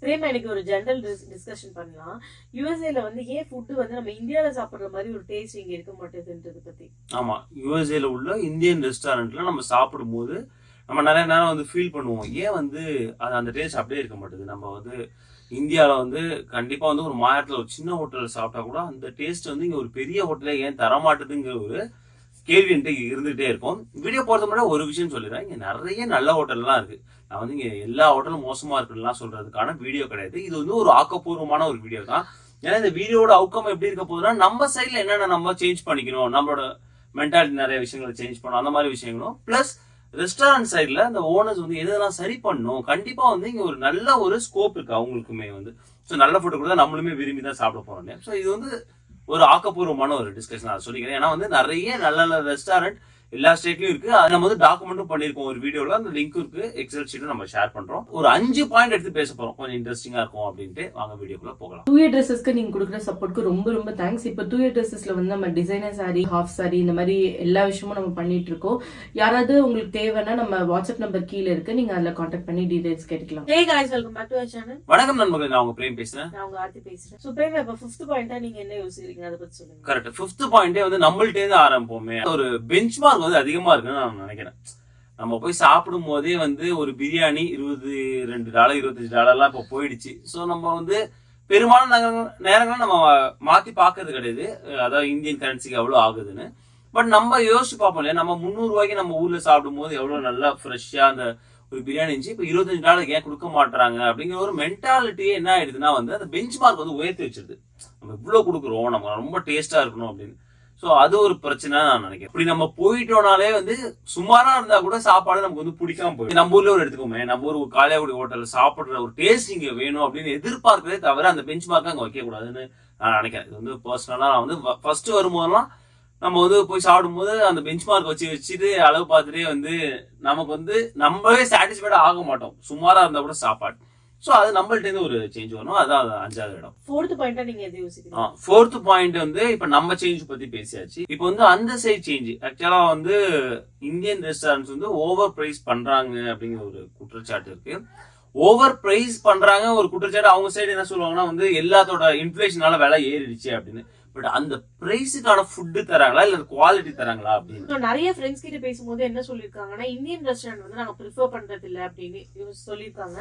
பிரேமா எனக்கு ஒரு general discussion பண்ணலாம். யுஎஸ்ஏல வந்து ஏன் ஃபுட் வந்து நம்ம இந்தியால சாப்பிடுற மாதிரி ஒரு டேஸ்ட் இங்க இருக்க மாட்டேதுன்றத பத்தி. ஆமா, யுஎஸ்ஏல உள்ள இந்தியன் ரெஸ்டாரண்ட்ல நம்ம சாப்பிடும்போது நம்ம நிறைய நேரம் வந்து ஃபீல் பண்ணுவோம், ஏன் வந்து அது அந்த டேஸ்ட் அப்படியே இருக்க மாட்டேது. நம்ம வந்து இந்தியாவில் வந்து கண்டிப்பாக வந்து ஒரு மாயத்தில் ஒரு சின்ன ஹோட்டலில் சாப்பிட்டா கூட அந்த டேஸ்ட் வந்து இங்கே ஒரு பெரிய ஹோட்டலில் ஏன் தரமாட்டுதுங்கிற ஒரு கேள்வி இருந்துகிட்டே இருக்கும். வீடியோ போகிறது முன்னாடி ஒரு விஷயம் சொல்லிடுறேன், இங்கே நிறைய நல்ல ஹோட்டல்லாம் இருக்குது. நான் வந்து இங்கே எல்லா ஹோட்டலும் மோசமாக இருக்குலாம் சொல்கிறதுக்கான வீடியோ கிடையாது. இது வந்து ஒரு ஆக்கப்பூர்வமான ஒரு வீடியோ தான். ஏன்னா இந்த வீடியோட அவுட்கம் எப்படி இருக்க போகுதுன்னா, நம்ம சைடில் என்னென்ன நம்ம சேஞ்ச் பண்ணிக்கணும், நம்மளோட மென்டாலிட்டி நிறைய விஷயங்களை சேஞ்ச் பண்ணணும், அந்த மாதிரி விஷயங்களும் ப்ளஸ் ரெஸ்டாரண்ட் சைட்ல அந்த ஓனர்ஸ் வந்து எதெல்லாம் சரி பண்ணும். கண்டிப்பா வந்து இங்க ஒரு நல்ல ஒரு ஸ்கோப் இருக்கு அவங்களுக்குமே வந்து. ஸோ நல்ல ஃபுட்டு கூட நம்மளுமே விரும்பி தான் சாப்பிட போறோம். ஸோ இது வந்து ஒரு ஆக்கப்பூர்வமான ஒரு டிஸ்கஷன் நான் சொல்லிக்கிறேன். ஏன்னா வந்து நிறைய நல்ல நல்ல ரெஸ்டாரண்ட் எல்லா ஸ்டேட்லயும் இருக்கு. அதை நம்ம வந்து டாக்குமெண்ட்டும் பண்ணிருக்கோம் ஒரு வீடியோல. அந்த லிங்க் இருக்கு, எக்ஸல் ஷீட்டும் நம்ம ஷேர் பண்றோம். ஒரு 5 பாயிண்ட் எடுத்து பேச போறோம், கொஞ்சம் இன்ட்ரெஸ்டிங்கா இருக்கும் அப்படின்ட்டு. வாங்க வீடியோக்குள்ள போகலாம். டூ இயர் ட்ரெஸ்ஸஸ்க்கு நீங்க கொடுக்குற சப்போர்ட்க்கு ரொம்ப ரொம்ப தேங்க்ஸ். இப்போ டூ இயர் ட்ரெஸ்ஸஸ்ல வந்து நம்ம டிசைனர் சாரி, ஹாஃப் சாரி, இந்த மாதிரி எல்லா விஷயமும் நம்ம பண்ணிட்டு இருக்கோம். யாராவது உங்களுக்கு தேவைன்னா நம்ம வாட்ஸ்அப் நம்பர் கீழே இருக்கு, நீங்க அதுல கான்டாக்ட் பண்ணி டீடைல்ஸ் கேட்கலாம். Hey guys, welcome back to our channel. வணக்கம் நண்பர்களே, நான் உங்க பிரேம் பேசுறேன். நான் உங்க ஆர்த்தி பேசுறேன். சோ பிரேம், இப்ப 5th பாயிண்டா நீங்க என்ன யோசிக்கிறீங்க, அத பத்தி சொல்லுங்க. கரெக்ட். 5th பாயிண்டே வந்து நம்மள்ட்டே இருந்து ஆரம்பிப்போமே. ஒரு பெஞ்ச்மார்க் வந்து அதிகமா இருக்குன்னு நான் நினைக்கிறேன். நம்ம போய் சாப்பிடும் போதே வந்து ஒரு பிரியாணி $22 $25 இப்போ போயிடுச்சு. ஸோ நம்ம வந்து பெரும்பாலான நேரங்கள் நம்ம மாத்தி பாக்குறது கிடையாது, அதாவது இந்தியன் கரன்சிக்கு எவ்வளவு ஆகுதுன்னு. பட் நம்ம யோசிச்சு பார்ப்போம் இல்லையா, நம்ம $300 நம்ம ஊர்ல சாப்பிடும் போது எவ்வளவு நல்லா ஃப்ரெஷ்ஷா அந்த ஒரு பிரியாணி இருந்துச்சு, இப்போ $25 ஏன் கொடுக்க மாட்டாங்க அப்படிங்கிற ஒரு மென்டாலிட்டியே என்ன ஆயிடுதுன்னா வந்து அந்த பெஞ்ச் மார்க் வந்து உயர்த்தி வச்சிருது. நம்ம இவ்வளவு கொடுக்குறோம், நம்ம ரொம்ப டேஸ்டா இருக்கணும் அப்படின்னு. ஸோ அது ஒரு பிரச்சனை நான் நினைக்கிறேன். இப்படி நம்ம போயிட்டோம்னாலே வந்து சுமாரா இருந்தா கூட சாப்பாடு நமக்கு வந்து பிடிக்காம போயிடும். நம்ம ஊர்ல ஒரு எடுத்துக்கோமே, நம்ம ஊர் காலையாகுடி ஹோட்டல்ல சாப்பிடுற ஒரு டேஸ்ட் இங்க வேணும் அப்படின்னு எதிர்பார்க்கறதே தவிர அந்த பெஞ்ச் மார்க் அங்க வைக்க கூடாதுன்னு நான் நினைக்கிறேன். இது வந்து பர்சனலா நான் வந்து ஃபர்ஸ்ட் வரும்போதெல்லாம் நம்ம வந்து போய் சாப்பிடும் போது அந்த பெஞ்ச் மார்க் வச்சுட்டு அளவு பார்த்துட்டே வந்து நமக்கு வந்து நம்மளே சாட்டிஸ்ஃபைடா ஆக மாட்டோம், சுமாரா இருந்தா கூட சாப்பாடு. சோ அது நம்மள்ட்ட இருந்து ஒரு சேஞ்ச் வரும். அதான் 5வது இடம். 4th பாயிண்டா நீங்க எது யோசிக்கிறீங்க? 4th பாயிண்ட் வந்து இப்ப நம்ம சேஞ்ச் பத்தி பேசியாச்சு. இப்போ வந்து அந்த சைடு சேஞ்ச் ஆக்சுவலா வந்து இந்தியன் ரெஸ்டாரண்ட்ஸ் வந்து ஓவர் பிரைஸ் பண்றாங்க அப்படிங்கிற ஒரு குற்றச்சாட்டு இருக்கு. ஓவர் பிரைஸ் பண்றாங்க ஒரு குற்றச்சாட்டு. அவங்க சைடு என்ன சொல்லுவாங்கன்னா வந்து எல்லாத்தோட இன்ஃபிளேஷனால விலை ஏறிடுச்சு அப்படின்னு. பட் அந்த பிரைஸுக்கான ஃபுட் தராங்களா இல்ல குவாலிட்டி தராங்களா அப்படின்னு நிறைய ஃப்ரெண்ட்ஸ் கிட்ட பேசும்போது என்ன சொல்லிருக்காங்கன்னா, இந்தியன் ரெஸ்டாரண்ட் வந்து நாங்க ப்ரிஃபர் பண்றது இல்ல அப்படின்னு சொல்லியிருக்காங்க.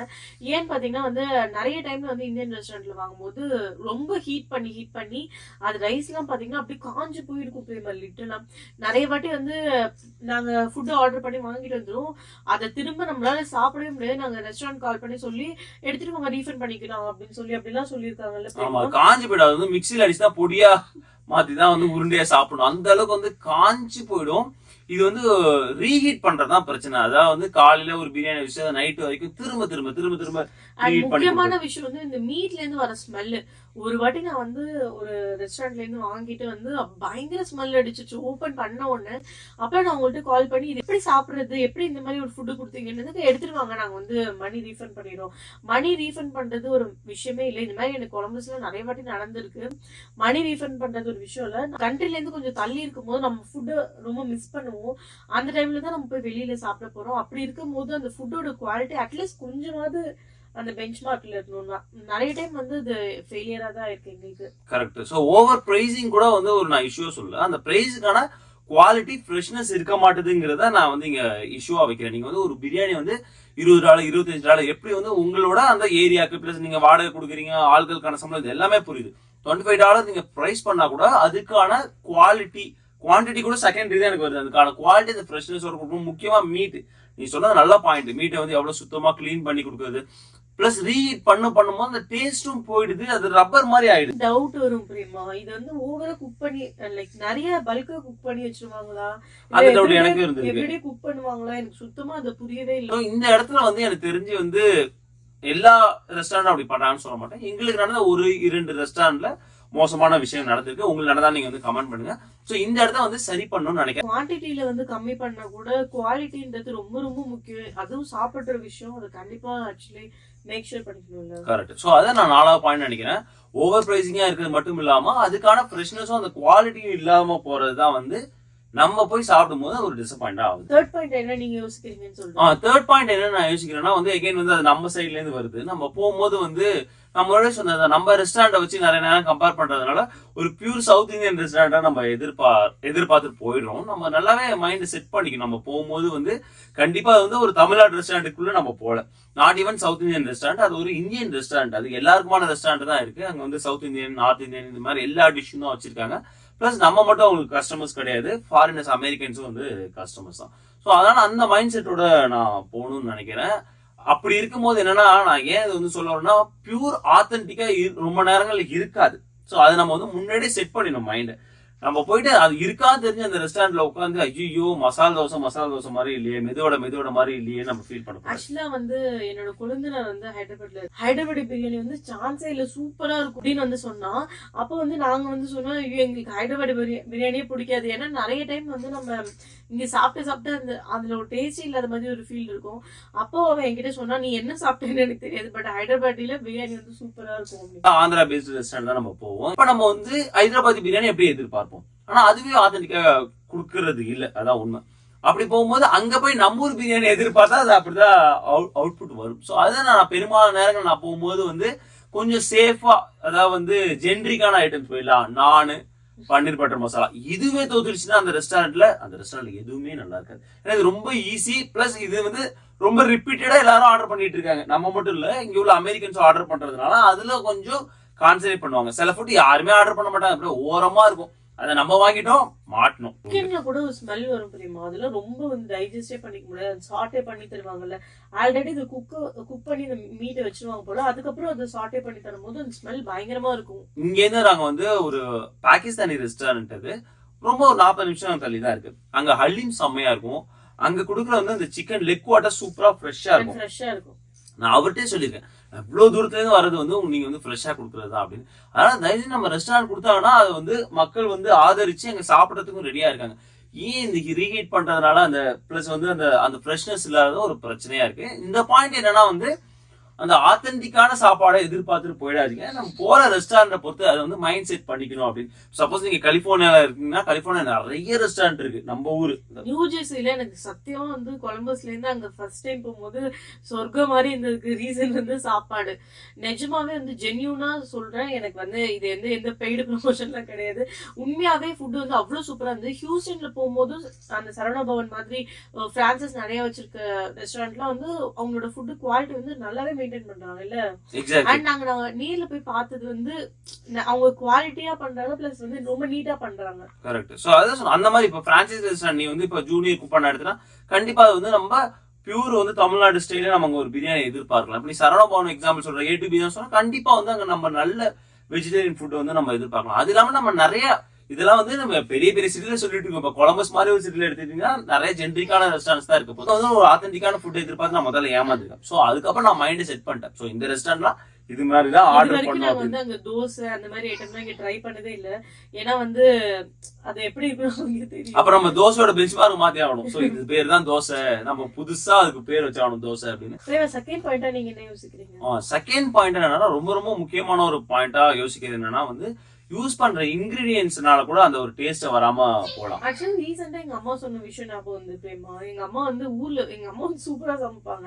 ஏன்னு பாத்தீங்கன்னா வந்து நிறைய டைம்ல வந்து இந்தியன் ரெஸ்டாரண்ட்ல வாங்கும்போது ரொம்ப ஹீட் பண்ணி அது ரைஸ் எல்லாம் பாத்தீங்கன்னா அப்படி காஞ்சு போயிருக்கும். லிட்டரலா நிறைய வாட்டி வந்து நாங்க ஃபுட் ஆர்டர் பண்ணி வாங்கிட்டு வந்துடும், அதை திரும்ப நம்மளால சாப்பிடவே முடியாது. நாங்க ரெஸ்டாரண்ட் கால் பண்ணி சொல்லி எடுத்துட்டு அவங்க ரீஃபண்ட் பண்ணிக்கலாம் அப்படின்னு சொல்லி அப்படிலாம் சொல்லியிருக்காங்கல்ல. காஞ்சி போயிடாது, வந்து மிக்சியில் அடிச்சுதான் பொடியா மாத்திதான் வந்து உருண்டையா சாப்பிடணும். அந்த அளவுக்கு வந்து காஞ்சி போயிடும். இது வந்து ரீஹீட் பண்றதுதான் பிரச்சனை. அதாவது வந்து காலையில ஒரு பிரியாணி வச்சு நைட் வரைக்கும் திரும்ப முக்கியமான விஷயம் வந்து இந்த மீட்ல இருந்து வர ஸ்மெல். ஒரு வாட்டி நான் வந்து ஒரு ரெஸ்டாரண்ட்ல இருந்து வாங்கிட்டு வந்து பயங்கர ஸ்மெல் அடிச்சிச்சு ஓபன் பண்ண உடனே. அப்புறம் நான் உங்கள்கிட்ட கால் பண்ணி இது எப்படி சாப்பிடுறது, எப்படி இந்த மாதிரி ஒரு ஃபுட்டு கொடுத்தீங்கன்னு எடுத்துட்டு வாங்க, நாங்க வந்து மணி ரீஃபண்ட் பண்ணிடுறோம். மணி ரீஃபண்ட் பண்றது ஒரு விஷயமே இல்லை. இந்த மாதிரி எனக்கு கொலம்பஸ்ல நிறைய வாட்டி நடந்திருக்கு. மணி ரீஃபண்ட் பண்றது ஒரு விஷயம் இல்ல. கண்ட்ரில இருந்து கொஞ்சம் தள்ளி இருக்கும் போது நம்ம ஃபுட்டு ரொம்ப மிஸ் பண்ணுவோம். அந்த டைம்ல தான் நம்ம போய் வெளியில சாப்பிட போறோம். அப்படி இருக்கும் போது அந்த ஃபுட்டோட குவாலிட்டி அட்லீஸ்ட் கொஞ்சமாவது அந்த பெஞ்ச் மார்க்ல இருக்கணும்னா நிறைய டைம் வந்து இது ஃபெயிலியரா தான் இருக்கு எங்களுக்கு. கரெக்ட். சோ ஓவர் பிரைசிங் கூட வந்து ஒரு நான் இஷ்யூ சொல்ல, அந்த பிரைஸுக்கான குவாலிட்டி ஃப்ரெஷ்னஸ் இருக்க மாட்டேதுங்கிறத நான் வந்து இங்க இஷ்யூவா வைக்கிறேன். நீங்க வந்து ஒரு பிரியாணி வந்து $20 $25 எப்படி வந்து உங்களோட அந்த ஏரியாவுக்கு பிளஸ் நீங்க வாடகை கொடுக்குறீங்க, ஆள்களுக்கான சம்பளம், இது எல்லாமே புரியுது. $25 நீங்க பிரைஸ் பண்ணா கூட அதுக்கான குவான்டிட்டி கூட செகண்டரி தான் எனக்கு வருது. அதுக்கான குவாலிட்டி, அந்த ஃப்ரெஷ்னஸ் கொடுக்கணும். முக்கியமா மீட், நீ சொன்னது நல்ல பாயிண்ட். மீட்டை வந்து எவ்வளவு சுத்தமா கிளீன் பண்ணி கொடுக்குறது, பிளஸ் ரீஹீட் பண்ணும்போது அந்த டேஸ்டும் போயிடுது, அது ரப்பர் மாதிரி ஆயிடுது. டவுட் வரும் பிரேமா, இது வந்து ஓவரா குக் பண்ணி லைக் நிறைய பல்கா குக் பண்ணி வச்சிருவாங்களா, அந்த டவுட் எனக்கு இருந்தது. எப்படி குக் பண்ணுவாங்களா, எனக்கு சுத்தமா அது புரியவே இல்லை. இந்த இடத்துல வந்து எனக்கு தெரிஞ்சு வந்து எல்லா ரெஸ்டாரண்டும் அப்படி பண்றாங்கன்னு சொல்ல மாட்டேன். எங்களுக்கு நடந்த 1-2 ரெஸ்டாரண்ட்ல மோசமான விஷயம் நடந்திருக்கு. உங்களுக்கு நடந்தா நீங்க வந்து கமெண்ட் பண்ணுங்க. சோ இந்த இடத்த வந்து சரி பண்ணணும்னு நினைக்கிறேன். குவான்டிட்டியில வந்து கம்மி பண்ணா கூட குவாலிட்டின்றது ரொம்ப ரொம்ப முக்கியம். அதுவும் சாப்பிடுற விஷயம், அது கண்டிப்பா ஆக்சுவலி மேக் ஷூர் பண்ணிக்கணும்ல. கரெக்ட். சோ அத நான் 4வது பாயிண்ட் நினைக்கிறேன். ஓவர் பிரைசிங்கா இருக்கிறது மட்டும் இல்லாம அதுக்கான ஃப்ரெஷ்னஸும் அந்த குவாலிட்டியும் இல்லாம போறதுதான் வந்து நம்ம போய் சாப்பிடும் போது ஒரு டிசப்பாயிண்டா ஆகுது. தேர்ட் பாயிண்ட் என்ன நீங்க யோசிக்கிறீங்கன்னு சொல்லுங்க. தேர்ட் பாயிண்ட் என்ன நான் யோசிக்கிறேன்னா வந்து எகைன் வந்து அது நம்ம சைட்ல இருந்து வருது. நம்ம போகும்போது வந்து நம்மளோட சொன்னது நம்ம ரெஸ்டாரண்ட்டை வச்சு நிறைய நேரம் கம்பேர் பண்றதுனால ஒரு பியூர் சவுத் இந்தியன் ரெஸ்டாரண்டா நம்ம எதிர்பார்த்து போயிடுறோம். நம்ம நல்லாவே மைண்ட் செட் பண்ணிக்கணும். நம்ம போகும்போது வந்து கண்டிப்பா வந்து ஒரு தமிழ்நாடு ரெஸ்டாரண்ட்டுக்குள்ள நம்ம போல, not even south Indian restaurant, அது ஒரு இந்தியன் ரெஸ்டாரண்ட். அது எல்லாருக்குமான ரெஸ்டாரண்ட் தான் இருக்கு. அங்க வந்து சவுத் இந்தியன், நார்த் இந்தியன் இந்த மாதிரி எல்லா டிஷ்ஷும் தான் வச்சிருக்காங்க. பிளஸ் நம்ம மட்டும் அவங்களுக்கு கஸ்டமர்ஸ் கிடையாது, ஃபாரினர்ஸ் அமெரிக்கன்ஸும் வந்து கஸ்டமர்ஸ் தான். ஸோ அதனால அந்த மைண்ட் செட்டோட நான் போகணும்னு நினைக்கிறேன். அப்படி இருக்கும்போது என்னன்னா, நான் ஏன் இது வந்து சொல்ல வரேன்னா, பியூர் ஆத்தென்டிக்கா ரொம்ப நேரங்கள் இருக்காது. ஸோ அதை நம்ம வந்து முன்னாடியே செட் பண்ணிடணும் மைண்டை. நம்ம போயிட்டு அது இருக்கான்னு தெரிஞ்சு அந்த ரெஸ்டாரண்ட்ல உட்காந்து ஐயோ மசாலா தோசை மாதிரி இல்லையே, மெதுவோட மாதிரி இல்லையே நம்ம ஃபீல் பண்ணுவோம். ஆக்சுவலா வந்து என்னோட குழந்தைனார் வந்து ஹைதராபாடி பிரியாணி வந்து சான்ஸே இல்ல, சூப்பரா இருக்கும் அப்படின்னு வந்து சொன்னா. அப்போ வந்து நாங்க வந்து சொன்னோம், ஐயோ எங்களுக்கு ஹைதராபாடி பிரியாணியே பிடிக்காது. ஏன்னா நிறைய டைம் வந்து நம்ம இங்க சாப்பிட்டு அந்த அதுல ஒரு டேஸ்ட் இல்லாத மாதிரி ஒரு ஃபீல் இருக்கும். அப்போ அவன் என்கிட்ட சொன்னா, நீ என்ன சாப்பிட்டேன்னு எனக்கு தெரியாது, பட் ஹைதராபாடில பிரியாணி வந்து சூப்பரா இருக்கும். ஆந்திரா பேஸ்ட் ரெஸ்டாரண்ட் தான் நம்ம போவோம். இப்ப நம்ம வந்து ஹைதராபாதி பிரியாணி எப்படி எதிர்பார்ப்போம், ஆனா அதுவே ஆத்தென்டிக்கா குடுக்கறது இல்ல, அதான் உண்மை. அப்படி போகும்போது அங்க போய் நம்ம ஊர் பிரியாணி எதிர்பார்த்தா அது அப்படிதான் அவுட்புட் வரும். ஸோ அதான் நான் பெரும்பாலான நேரங்கள் நான் போகும்போது வந்து கொஞ்சம் சேஃபா, அதாவது வந்து ஜென்ரிக்கான ஐட்டம்ஸ் போயிடலாம். நானு, பன்னீர் பட்டர் மசாலா இதுவே தோத்துருச்சுன்னா அந்த ரெஸ்டாரண்ட்ல எதுவுமே நல்லா இருக்காது. ஏன்னா இது ரொம்ப ஈஸி, பிளஸ் இது வந்து ரொம்ப ரிப்பீட்டடா எல்லாரும் ஆர்டர் பண்ணிட்டு இருக்காங்க. நம்ம மட்டும் இல்ல, இங்க உள்ள அமெரிக்கன்ஸ் ஆர்டர் பண்றதுனால அதுல கொஞ்சம் கான்சென்ட்ரேட் பண்ணுவாங்க. சில ஃபுட் யாருமே ஆர்டர் பண்ண மாட்டாங்க, அப்படியே ஓரமா இருக்கும். அதை நம்ம வாங்கிட்டோம் மாட்டணும். சிக்கன்ல கூட ஒரு ஸ்மெல் வரும் தெரியுமா, அதெல்லாம் ரொம்ப வந்து டைஜஸ்டே பண்ணிக்க முடியாது. சாட்டே பண்ணி தருவாங்கல்ல, ஆல்ரெடி இது குக் பண்ணி இந்த மீட்டை வச்சிருவாங்க போல, அதுக்கப்புறம் அதை சாட்டே பண்ணி தரும்போது அந்த ஸ்மெல் பயங்கரமா இருக்கும். இங்க இருந்து நாங்க வந்து ஒரு பாகிஸ்தானி ரெஸ்டாரண்ட், அது ரொம்ப ஒரு 40 நிமிஷம் தள்ளி தான் இருக்கு. அங்க ஹலீம் செம்மையா இருக்கும். அங்க குடுக்குற வந்து அந்த சிக்கன் லெக் வாட்டர் சூப்பரா ஃப்ரெஷ்ஷா இருக்கும். நான் அவர்கிட்டே சொல்லியிருக்கேன், இவ்வளவு தூரத்துல இருந்து வர்றது வந்து நீங்க வந்து ஃப்ரெஷ்ஷா கொடுக்குறதா அப்படின்னு. அதனால தயவுசெய்து நம்ம ரெஸ்டாரண்ட் கொடுத்தாங்கன்னா அது வந்து மக்கள் வந்து ஆதரிச்சு அங்க சாப்பிடறதுக்கும் ரெடியா இருக்காங்க. ஏன் இந்த ரீஹீட் பண்றதுனால அந்த பிளஸ் வந்து அந்த ஃப்ரெஷ்னஸ் இல்லாத ஒரு பிரச்சனையா இருக்கு. இந்த பாயிண்ட் என்னன்னா வந்து அந்த ஆத்தென்டிக்கான சாப்பாடை எதிர்பார்த்துட்டு போயிடாதீங்க. நம்ம போற ரெஸ்டாரண்ட்டை பொறுத்து அதை வந்து மைண்ட் செட் பண்ணிக்கணும் அப்படின்னு. சப்போஸ் நீங்க கலிபோர்னியால இருக்கீங்கன்னா, கலிபோர்னியா நிறைய ரெஸ்டாரண்ட் இருக்கு. நம்ம ஊரு நியூ ஜெர்சில எனக்கு சத்தியமா வந்து கொலம்பஸ்ல இருந்து அங்க ஃபர்ஸ்ட் டைம் போகும்போது சொர்க்கம் மாதிரி இருந்ததுக்கு ரீசன் வந்து சாப்பாடு. நிஜமாவே வந்து ஜென்யூனா சொல்றேன், எனக்கு வந்து இது எந்த பெய்டு ப்ரமோஷன்லாம் கிடையாது. உண்மையாவே ஃபுட் வந்து அவ்வளவு சூப்பரா இருந்தது. ஹியூஸ்டன்ல போகும்போது அந்த சரவணா பவன் மாதிரி பிரான்சஸ் நிறைய வச்சிருக்க ரெஸ்டாரண்ட்லாம் வந்து அவங்களோட ஃபுட் குவாலிட்டி வந்து நல்லாவே மெயின்டைன் பண்றாங்க இல்ல. அண்ட் நாங்க நேர்ல போய் பார்த்தது வந்து அவங்க குவாலிட்டியா பண்றாங்க, பிளஸ் வந்து ரொம்ப நீட்டா பண்றாங்க. கரெக்ட். சோ அதான் அந்த மாதிரி இப்ப பிரான்சைஸ் ரெஸ்டாரண்ட் நீ வந்து இப்ப ஜூனியர் குக் எடுத்தா கண்டிப்பா அது வந்து நம்ம பியூர் வந்து தமிழ்நாடு ஸ்டைல நம்ம அங்க ஒரு பிரியாணி எதிர்பார்க்கலாம். இப்ப நீ சரவணா பவன் எக்ஸாம்பிள் சொல்ற A2B தான் சொன்னா கண்டிப்பா வந்து அங்க நம்ம நல்ல வெஜிடேரியன் ஃபுட் வந்து நம்ம எதிர்பார்க்கலாம். அது இல்லாம நம்ம நிறைய இதெல்லாம் வந்து நம்ம பெரிய சிட்டில சொல்லிட்டு இருக்கோம். இப்ப கொலம்பஸ் மாதிரி ஒரு சிட்டில எடுத்துட்டீங்கன்னா நிறைய ஜென்ரிக்கான ரெஸ்டாரண்ட்ஸ் தான் இருக்கு. வந்து ஒரு ஆத்தென்டிக்கான ஃபுட் எதிர்பார்த்து நான் முதல்ல ஏமாந்துருக்கேன். சோ அதுக்கப்புறம் நான் மைண்ட் செட் பண்ணிட்டேன். சோ இந்த ரெஸ்டாரண்ட்லாம் இது மாதிரி தான் ஆர்டர் பண்ணுவோம். வந்து அங்க தோசை அந்த மாதிரி ஐட்டம்லாம் இங்க ட்ரை பண்ணதே இல்ல. ஏன்னா வந்து அது எப்படி இருக்குன்னு தெரியும். அப்புறம் நம்ம தோசையோட பெஞ்ச்மார்க் மாத்தி ஆகணும். சோ இது பேர் தான் தோசை, நம்ம புதுசா அதுக்கு பேர் வச்சாகணும் தோசை அப்படின்னு. செகண்ட் பாயிண்டா நீங்க என்ன யோசிக்கிறீங்க? செகண்ட் பாயிண்ட் என்னன்னா ரொம்ப முக்கியமான ஒரு பாயிண்டா யோசிக்கிறது என்னன்னா வந்து யூஸ் பண்ற இன்கிரீடியன்ஸ்னால கூட அந்த ஒரு டேஸ்ட் வராம போலாம். ஆக்சுவலி ரீசெண்டா எங்க அம்மா சொன்ன விஷயம் ஞாபகம் வந்து பிரேமா. எங்க அம்மா வந்து ஊர்ல எங்க அம்மா வந்து சூப்பரா சமைப்பாங்க.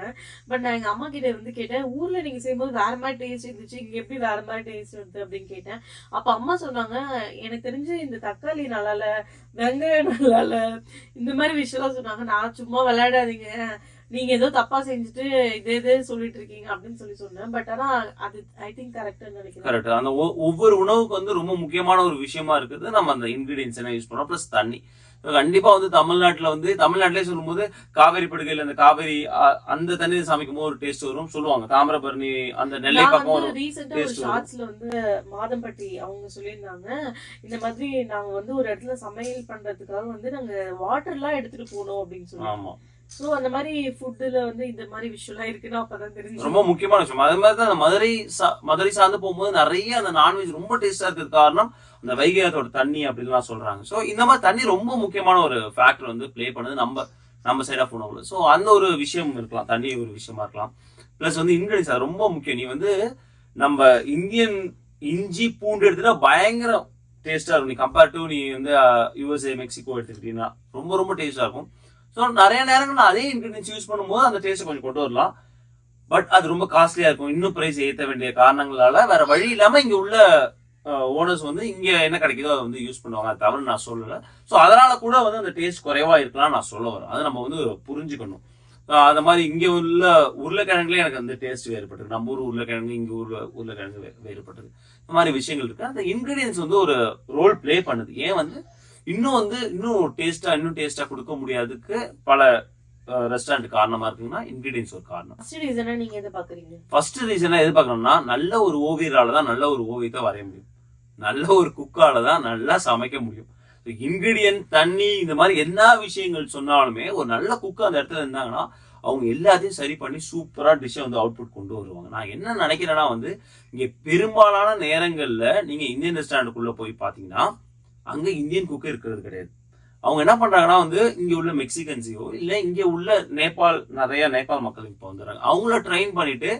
பட் நான் எங்க அம்மா கிட்ட வந்து கேட்டேன், ஊர்ல நீங்க செய்யும்போது வேற மாதிரி டேஸ்ட் இருந்துச்சு, இங்க எப்படி வேற மாதிரி டேஸ்ட் வருது அப்படின்னு கேட்டேன். அப்ப அம்மா சொன்னாங்க, எனக்கு தெரிஞ்சு இந்த தக்காளி நல்லா இல்ல, வெங்காயம் நல்லா இல்ல, இந்த மாதிரி விஷயம்லாம் சொன்னாங்க. நான் சும்மா விளையாடாதீங்க, நீங்க ஏதோ தப்பா செஞ்சுட்டு இதே சொல்லிட்டு இருக்கீங்க அப்படின்னு சொன்னேன். பட் ஆனா அது ஐ திங்க் கரெக்டா நினைக்கிறேன். கரெக்ட். அந்த ஒவ்வொரு உணவுக்கு வந்து ரொம்ப முக்கியமான ஒரு விஷயமா இருக்குது நம்ம அந்த இன்கிரீடியன்ஸ் என்ன யூஸ் பண்றோம், பிளஸ் தண்ணி. கண்டிப்பா வந்து தமிழ்நாட்டிலே சொல்லும் போது காவேரி படுகையில அந்த காவேரி அந்த தண்ணி சமைக்கும் போது ஒரு டேஸ்ட் வரும் சொல்லுவாங்க. தாமிரபரணி அந்த நெல்லை பக்கம் ரீசெண்டா ஒரு ஷார்ட்ஸ்ல வந்து மாதம்பட்டி அவங்க சொல்லியிருந்தாங்க, இந்த மாதிரி நாங்க வந்து ஒரு இடத்துல சமையல் பண்றதுக்காக வந்து நாங்க வாட்டர் எல்லாம் எடுத்துட்டு போனோம் அப்படின்னு சொல்லி. ஆமா. சோ அந்த மாதிரி ஃபுட்ல வந்து இந்த மாதிரி விஷயம்லாம் இருக்குன்னா அப்பதான் தெரிஞ்சு. ரொம்ப முக்கியமான விஷயம். அதே மாதிரி தான் மதுரை சார்ந்து போகும்போது நிறைய அந்த நான்வெஜ் ரொம்ப டேஸ்டா இருக்கிறது காரணம் அந்த வைகை ஆத்தோட தண்ணி அப்படின்லாம் சொல்றாங்க. சோ இந்த மாதிரி தண்ணி ரொம்ப முக்கியமான ஒரு ஃபேக்டர் வந்து பிளே பண்ணுது நம்ம சைட் ஆஃப் உணவுல. சோ அந்த ஒரு விஷயம் இருக்கலாம், தண்ணி ஒரு விஷயமா இருக்கலாம். பிளஸ் வந்து இன்கிரீடியன்ஸ் அது ரொம்ப முக்கியம். நீ வந்து நம்ம இந்தியன் இஞ்சி பூண்டு எடுத்துட்டா பயங்கர டேஸ்டா இருக்கும். நீ கம்பேர் டு நீ வந்து யூஎஸ்ஏ மெக்சிகோ எடுத்துக்கிட்டீங்கன்னா ரொம்ப ரொம்ப டேஸ்டா இருக்கும். ஸோ நிறைய நேரங்கள் அதே இன்கிரீடியன்ஸ் யூஸ் பண்ணும்போது அந்த டேஸ்ட் கொஞ்சம் கொண்டு வரலாம். பட் அது ரொம்ப காஸ்ட்லியா இருக்கும். இன்னும் பிரைஸ் ஏற்ற வேண்டிய காரணங்களால வேற வழி இல்லாம இங்க உள்ள ஓனர்ஸ் வந்து இங்க என்ன கிடைக்குதோ அதை வந்து யூஸ் பண்ணுவாங்க. அது தவறு நான் சொல்லல. ஸோ அதனால கூட வந்து அந்த டேஸ்ட் குறைவா இருக்கலாம் நான் சொல்ல வரேன். அதை நம்ம வந்து புரிஞ்சுக்கணும். அந்த மாதிரி இங்க உள்ள உருளைக்கிழங்குல எனக்கு வந்து டேஸ்ட் வேறுபட்டது. நம்ம ஊர் உருளைக்கிழங்கு இங்க உருளைக்கிழங்கு வேறுபட்டது. இந்த மாதிரி விஷயங்கள் இருக்கு. அந்த இன்கிரீடியன்ஸ் வந்து ஒரு ரோல் பிளே பண்ணுது. ஏன் வந்து இன்னும் டேஸ்டா கொடுக்க முடியாதுக்கு பல ரெஸ்டாரண்ட் காரணமா இருக்குன்னா இன்கிரீடியன்ஸ் ஒரு காரணம். ஃபர்ஸ்ட் ரீசனா எது பார்க்கணும்னா நல்ல ஒரு ஓவியரால தான் நல்ல ஒரு ஓவியத்தை வரைய முடியும். நல்ல ஒரு குக்கால தான் நல்லா சமைக்க முடியும். இன்கிரீடியன்ட் தண்ணி இந்த மாதிரி என்ன விஷயங்கள் சொன்னாலுமே ஒரு நல்ல குக்கு அந்த இடத்துல இருந்தாங்கன்னா அவங்க எல்லாத்தையும் சரி பண்ணி சூப்பரா டிஷ்ஷை வந்து அவுட்புட் கொண்டு வருவாங்க. நான் என்ன நினைக்கிறேன்னா வந்து இங்க பெரும்பாலான நேரங்கள்ல நீங்க இந்தியன் ரெஸ்டாரண்ட்டுக்குள்ள போய் பாத்தீங்கன்னா அங்க இந்தியன் குக்கு இருக்கிறது கிடையாது. அவங்க என்ன பண்றாங்கன்னா வந்து இங்க உள்ள மெக்சிகன்ஸையோ இல்ல இங்க உள்ள நிறைய நேபாள் மக்கள் இப்ப வந்துடுறாங்க. அவங்கள ட்ரெயின் பண்ணிட்டு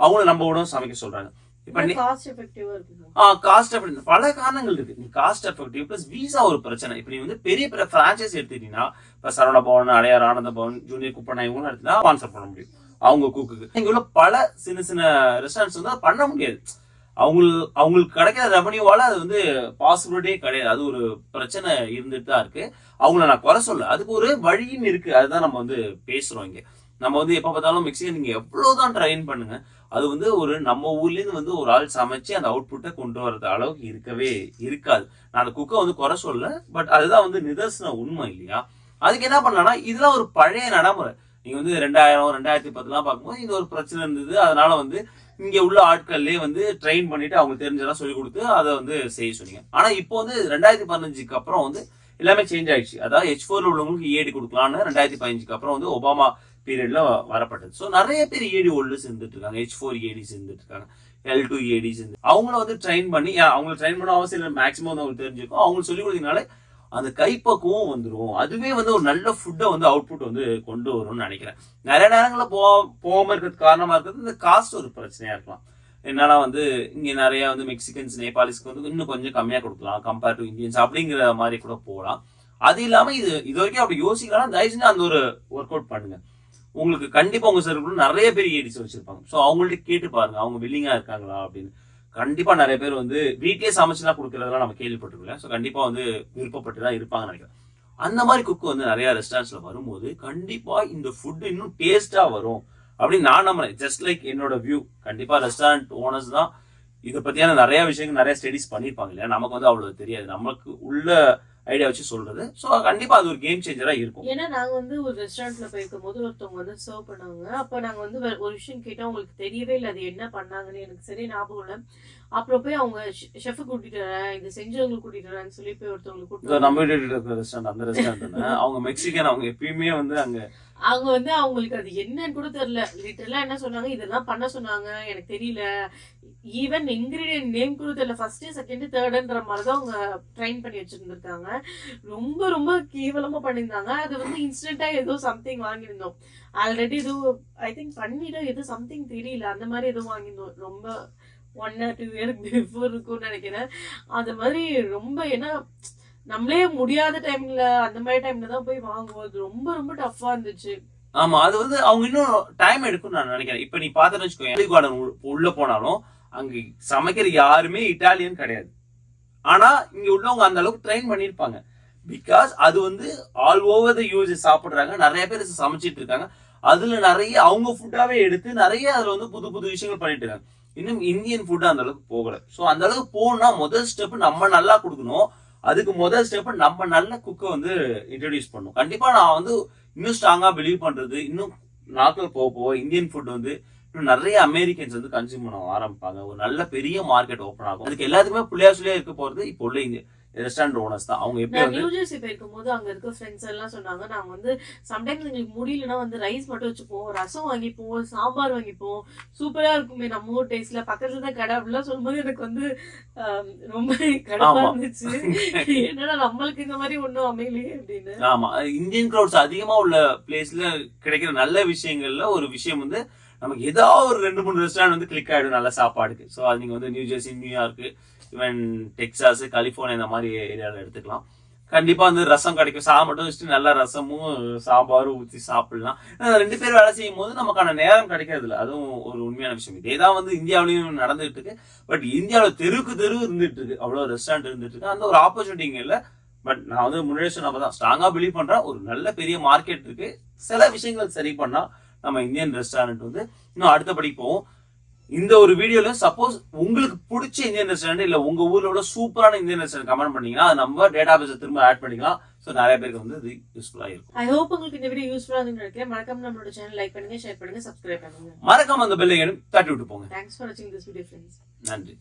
அவங்கள நம்ம கூட சமைக்க சொல்றாங்க. இப்ப காஸ்ட் எஃபெக்டிவ் பல காரணங்கள் இருக்கு. நீ காஸ்ட் எஃபெக்டிவ் பிளஸ் வீசா ஒரு பிரச்சனை. இப்ப நீ வந்து பெரிய பெரிய பிரான்சைஸ் எடுத்துட்டீங்கன்னா இப்ப சரவண பவன், அடையார், ஆனந்த பவன், ஜூனியர் குப்பண்ணா இவங்க எடுத்தா ஸ்பான்சர் பண்ண முடியும் அவங்க குக்குக்கு. இங்க உள்ள பல சின்ன சின்ன ரெஸ்டாரண்ட்ஸ் வந்து பண்ண முடியாது. அவங்களுக்கு கிடைக்கிற ரெவன்யூவால அது வந்து பாசிபிலிட்டியே கிடையாது. அது ஒரு பிரச்சனை இருந்துட்டு தான் இருக்கு. அவங்கள நான் குறை சொல்ல, அதுக்கு ஒரு வழியும் இருக்கு. அதுதான் நம்ம வந்து பேசுறோம். இங்க நம்ம வந்து எப்ப பார்த்தாலும் மெக்சிகன் நீங்க எவ்வளவுதான் ட்ரைன் பண்ணுங்க, அது வந்து ஒரு நம்ம ஊர்ல இருந்து வந்து ஒரு ஆள் சமைச்சு அந்த அவுட்புட்டை கொண்டு வர்றது அளவுக்கு இருக்கவே இருக்காது. நான் அந்த குக்கை வந்து குறை சொல்ல, பட் அதுதான் வந்து நிதர்சன உண்மை இல்லையா? அதுக்கு என்ன பண்ணலாம்னா இதெல்லாம் ஒரு பழைய நடைமுறை. நீங்க வந்து 2000 2010 பார்க்கும்போது இது ஒரு பிரச்சனை இருந்தது. அதனால வந்து இங்க உள்ள ஆட்கள்லயே வந்து ட்ரெயின் பண்ணிட்டு அவங்க தெரிஞ்சதெல்லாம் சொல்லி கொடுத்து அதை வந்து செய்ய சொன்னீங்க. ஆனா இப்போ வந்து 2015 அப்புறம் வந்து எல்லாமே சேஞ்ச் ஆயிடுச்சு. அதாவது H4 உள்ளவங்களுக்கு EAD கொடுக்கலாம்னு 2015 அப்புறம் வந்து ஒபாமா பீரியட்ல வரப்பட்டது. ஸோ நிறைய பேர் EAD ஹோல்டர்ஸ் இருந்துட்டு இருக்காங்க, H4 EADs இருந்துட்டு இருக்காங்க, L2 EADs அவங்கள வந்து ட்ரெயின் பண்ணி அவங்களை ட்ரெயின் பண்ண அவசியம் இல்லை. மேக்ஸிமம் வந்து அவங்களுக்கு தெரிஞ்சிருக்கும். அவங்களுக்கு சொல்லி கொடுத்தீங்கனால அந்த கைப்பக்குவம் வந்துடும். அதுவே வந்து ஒரு நல்ல ஃபுட்டை வந்து அவுட்புட் வந்து கொண்டு வரும்னு நினைக்கிறேன். நிறைய நேரங்களில் போகாம இருக்கிறது காரணமா இருக்கிறது இந்த காஸ்ட் ஒரு பிரச்சனையா இருக்கலாம். என்னன்னா வந்து இங்க நிறைய வந்து மெக்சிகன்ஸ், நேபாளிஸ்க்கு வந்து இன்னும் கொஞ்சம் கம்மியா கொடுக்கலாம் கம்பேர் டு இந்தியன்ஸ் அப்படிங்கிற மாதிரி கூட போகலாம். அது இல்லாம இது வரைக்கும் அப்படி யோசிக்கலாம். தயவு செஞ்சு அந்த ஒரு ஒர்க் அவுட் பண்ணுங்க. உங்களுக்கு கண்டிப்பா உங்க சர்க்கிள் நிறைய பேர் EADs வச்சிருப்பாங்க. ஸோ அவங்கள்ட்ட கேட்டு பாருங்க அவங்க வில்லிங்கா இருக்காங்களா அப்படின்னு. கண்டிப்பா நிறைய பேர் வந்து வீட்லயே சமைச்சுலாம் கொடுக்கறதெல்லாம் நம்ம கேள்விப்பட்டிருக்கோம். ஸோ கண்டிப்பா வந்து விருப்பப்பட்டு தான் இருப்பாங்கன்னு நினைக்கிறேன். அந்த மாதிரி குக்கு வந்து நிறைய ரெஸ்டாரண்ட்ஸ்ல வரும்போது கண்டிப்பா இந்த ஃபுட் இன்னும் டேஸ்டா வரும் அப்படின்னு நான் நம்புறேன். ஜஸ்ட் லைக் என்னோட வியூ. கண்டிப்பா ரெஸ்டாரண்ட் ஓனர்ஸ் தான் இதை பத்தியான நிறைய விஷயங்கள் நிறைய ஸ்டடிஸ் பண்ணிருப்பாங்க இல்லையா? நமக்கு வந்து அவ்வளவு தெரியாது. நமக்கு உள்ள ஐடியா வச்சு சொல்றது. ஸோ கண்டிப்பா அது ஒரு கேம் சேஞ்சரா இருக்கும். ஏன்னா நாங்க வந்து ஒரு ரெஸ்டாரண்ட்ல போயிருக்கும் போது ஒருத்தவங்க வந்து சர்வ் பண்ணாங்க. அப்ப நாங்க வந்து ஒரு விஷயம் கேட்டா உங்களுக்கு தெரியவே இல்லை அது என்ன பண்ணாங்கன்னு எனக்கு சரி ஞாபகம் இல்லை. அப்புறம் போய் அவங்க ஷெஃப் கூட்டிட்டு வரேன், இது செஞ்சவங்களுக்கு கூட்டிட்டு வரேன்னு சொல்லி போய் ஒருத்தவங்களுக்கு கூட்டிட்டு நம்ம ரெஸ்டாரண்ட் அந்த ரெஸ்டாரண்ட் அவங்க மெக்சிகன். அவங்க எப்பயுமே வந்து அவங்க வந்து அவங்களுக்கு அது என்னன்னு கூட தெரியல. லிட்டரலா என்ன சொன்னாங்க, இதெல்லாம் பண்ண சொன்னாங்க எனக்கு தெரியல, ஈவன் இன்கிரீடியன்ட் நேம் கூட தெரியல, ஃபர்ஸ்ட் செகண்ட் தேர்டுன்ற மாதிரிதான் அவங்க ட்ரைன் பண்ணி வச்சிருந்திருக்காங்க. ரொம்ப ரொம்ப கேவலமா பண்ணியிருந்தாங்க. அது வந்து இன்ஸ்டன்டா ஏதோ சம்திங் வாங்கியிருந்தோம். ஆல்ரெடி ஏதோ ஐ திங்க் பன்னீர் ஏதோ சம்திங் தெரியல, அந்த மாதிரி ஏதோ வாங்கியிருந்தோம். ரொம்ப 1 or 2 years பிஃபோர் இருக்கும்னு நினைக்கிறேன். அது மாதிரி ரொம்ப ஏன்னா நம்மளே முடியாத டைம்ல அந்த மாதிரி டைம்ல தான் போய் வாங்குவோம். அது ரொம்ப ரொம்ப டஃப்பா இருந்துச்சு. ஆமா, அது வந்து அவங்க இன்னும் டைம் எடுக்கும்னு நான் நினைக்கிறேன். இப்ப நீ பாத்துட்டு வச்சுக்கோ, கார்டன் உள்ள போனாலும் அங்க சமைக்கிற யாருமே இட்டாலியன் கிடையாது. ஆனா இங்க உள்ளவங்க அந்த அளவுக்கு ட்ரெயின் பண்ணிருப்பாங்க. பிகாஸ் அது வந்து ஆல் ஓவர் த யூஸ் சாப்பிடுறாங்க, நிறைய பேர் சமைச்சிட்டு இருக்காங்க. அதுல நிறைய அவங்க ஃபுட்டாவே எடுத்து நிறைய அதுல வந்து புது புது விஷயங்கள் பண்ணிட்டு இருக்காங்க. இன்னும் இந்தியன் ஃபுட் அந்த அளவுக்கு போகல. ஸோ அந்த அளவுக்கு போகணும்னா முதல் ஸ்டெப் நம்ம நல்லா கொடுக்கணும். அதுக்கு முதல் ஸ்டெப் நம்ம நல்ல குக்கை வந்து இன்ட்ரடியூஸ் பண்ணணும். கண்டிப்பா நான் வந்து இன்னும் ஸ்ட்ராங்கா பிலீவ் பண்றது, இன்னும் நாட்கள் போக இந்தியன் ஃபுட் வந்து இன்னும் நிறைய அமெரிக்கன்ஸ் வந்து கன்சியூம் பண்ண ஆரம்பிப்பாங்க. ஒரு நல்ல பெரிய மார்க்கெட் ஓப்பன் ஆகும். அதுக்கு எல்லாத்துக்குமே புள்ளியா சொல்லியா இருக்க போறது இப்போ உள்ள இந்த ரெஸ்டாரண்ட் ஓனர்ஸ் தான். அவங்க எப்படி நியூ ஜெர்சி போயிருக்கும் போது அங்க இருக்க ஃப்ரெண்ட்ஸ் எல்லாம் சொன்னாங்க, நாங்க வந்து சம்டைம்ஸ் எங்களுக்கு முடியலன்னா வந்து ரைஸ் மட்டும் வச்சுப்போம், ரசம் வாங்கிப்போம், சாம்பார் வாங்கிப்போம், சூப்பரா இருக்குமே நம்ம ஊர் டேஸ்ட்ல, பக்கத்துல தான் கடை அப்படிலாம் சொல்லும்போது எனக்கு வந்து ரொம்ப கடப்பா இருந்துச்சு. என்னன்னா நம்மளுக்கு இந்த மாதிரி ஒண்ணும் அமையலையே அப்படின்னு. ஆமா, இந்தியன் கிரௌட்ஸ் அதிகமா உள்ள பிளேஸ்ல கிடைக்கிற நல்ல விஷயங்கள்ல ஒரு விஷயம் வந்து நமக்கு ஏதாவது ஒரு 2-3 ரெஸ்டாரண்ட் வந்து கிளிக் ஆயிடும் நல்ல சாப்பாடுக்கு. ஸோ அது நீங்க வந்து new Jersey, New York, even Texas, California இந்த மாதிரி ஏரியாவில் எடுத்துக்கலாம். கண்டிப்பா வந்து ரசம் கிடைக்கும். சாதம் மட்டும் வச்சுட்டு நல்லா ரசமும் சாம்பாரும் ஊற்றி சாப்பிடலாம். 2 பேர் வேலை செய்யும் போது நமக்கான நேரம் கிடைக்கிறது இல்லை. அதுவும் ஒரு உண்மையான விஷயம். இதேதான் வந்து இந்தியாவிலையும் நடந்துட்டு இருக்கு. பட் இந்தியாவில் தெருவுக்கு தெரு இருந்துட்டு இருக்கு, அவ்வளோ ரெஸ்டாரண்ட் இருந்துட்டு இருக்கு. அந்த ஒரு ஆப்பர்ச்சுனிட்டி இங்க இல்லை. பட் நான் வந்து முன்னாடி சொன்ன தான் ஸ்ட்ராங்கா பிலீவ் பண்றேன். ஒரு நல்ல பெரிய மார்க்கெட் இருக்கு. சில விஷயங்கள் சரி பண்ணா நம்ம இந்தியன் ரெஸ்டாரண்ட் வந்து இன்னும் அடுத்தபடி போவோம். இந்த ஒரு வீடியோல சப்போஸ் உங்களுக்கு பிடிச்ச இந்தியன் ரெஸ்டாரண்ட் இல்ல உங்க ஊரோட சூப்பரான இந்தியன் ரெஸ்டாரண்ட் கமெண்ட் பண்ணீங்கன்னா அது நம்ம டேட்டா பேஸை திரும்ப ஆட் பண்ணிக்கலாம். ஸோ நிறைய பேருக்கு வந்து இது யூஸ்ஃபுல்லா இருக்கும். ஐ ஹோப் உங்களுக்கு இந்த வீடியோ யூஸ்ஃபுல்லா இருக்குன்னு நினைக்கிறேன். மறக்காம நம்மளோட சேனல் லைக் பண்ணுங்க, ஷேர் பண்ணுங்க, சப்ஸ்கிரைப் பண்ணுங்க. மறக்காம அந்த பெல் ஐக்கனை தட்டி விட்டு போங்க. தேங்க்ஸ் ஃபார் வாட்சிங் திஸ் வீடியோ ஃப்ரெண்ட்ஸ். நன்றி.